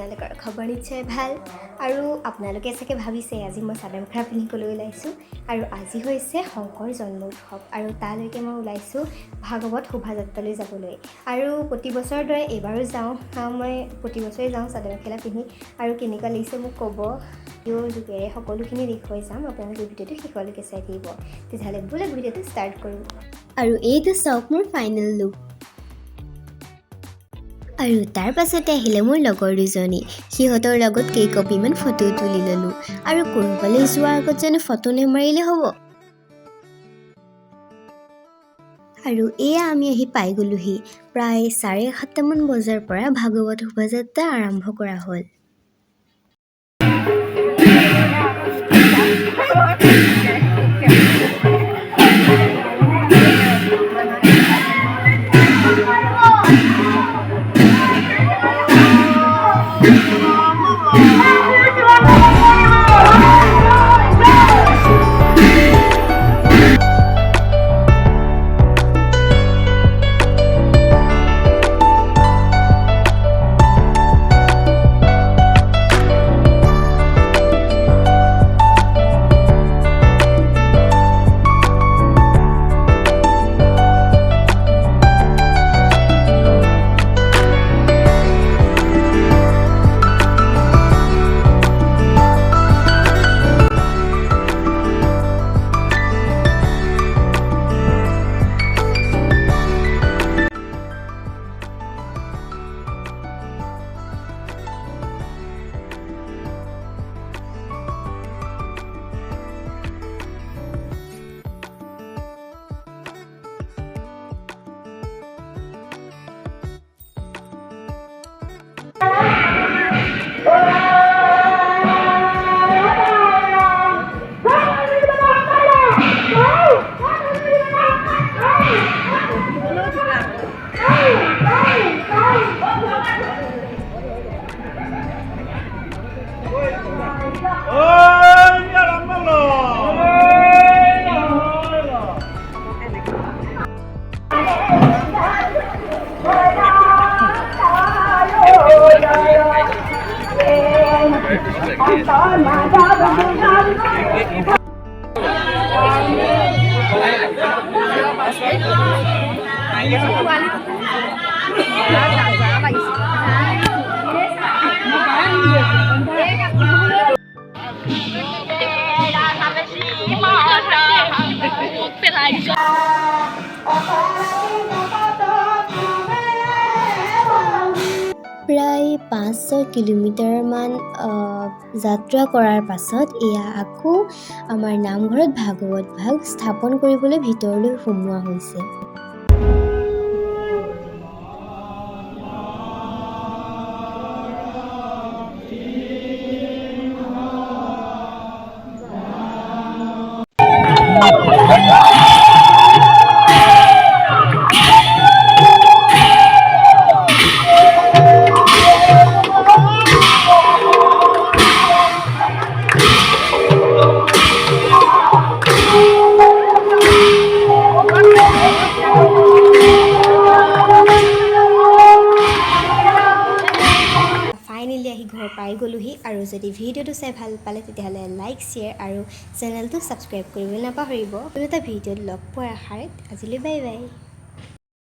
আপোনালোকৰ খবৰ নিশ্চয় ভাল আৰু আপোনালোকে চাগে ভাবিছে আজি মই চাদৰ মেখেলা পিন্ধি ক'লৈ ওলাইছোঁ আৰু আজি হৈছে শংকৰ জন্ম উৎসৱ আৰু তালৈকে মই ওলাইছোঁ ভাগৱত শোভাযাত্ৰালৈ যাবলৈ আৰু প্ৰতি বছৰৰ দৰে এইবাৰো যাওঁ মই প্ৰতি বছৰে যাওঁ চাদৰ মেখেলা পিন্ধি আৰু কেনেকুৱা লাগিছে মোক ক'ব ভিডিঅ'ৰ যোগেৰে সকলোখিনি দেখুৱাই যাম আপোনালোকে ভিডিঅ'টো শেষলৈকে চাই থাকিব তেতিয়াহ'লে বোলে ভিডিঅ'টো ষ্টাৰ্ট কৰোঁ আৰু এইটো চাওক মোৰ ফাইনেল লুক আৰু তাৰ পাছতে আহিলে মোৰ লগৰ দুজনী সিহঁতৰ লগত কেইকপিমান ফটো তুলি ল'লোঁ আৰু ক'ৰবালৈ যোৱাৰ আগত যেন ফটো নেমাৰিলে হ'ব আৰু এয়া আমি আহি পাই গ'লোহি প্ৰায় 7:30মান বজাৰ পৰা ভাগৱত শোভাযাত্ৰা আৰম্ভ কৰা হ'ল প্ৰায় 5-6 কিলোমিটাৰমান যাত্ৰা কৰাৰ পাছত এয়া আকৌ আমাৰ নামঘৰত ভাগৱত ভাগ স্থাপন কৰিবলৈ ভিতৰলৈ সোমোৱা হৈছে আহি ঘৰ পাই গ'লোহি আৰু যদি ভিডিঅ'টো চাই ভাল পালে তেতিয়াহ'লে লাইক শ্বেয়াৰ আৰু চেনেলটো ছাবস্ক্ৰাইব কৰিবলৈ নাপাহৰিব কোনো এটা ভিডিঅ'ত লগ পোৱাৰ আশাৰে আজিলৈ বাই বাই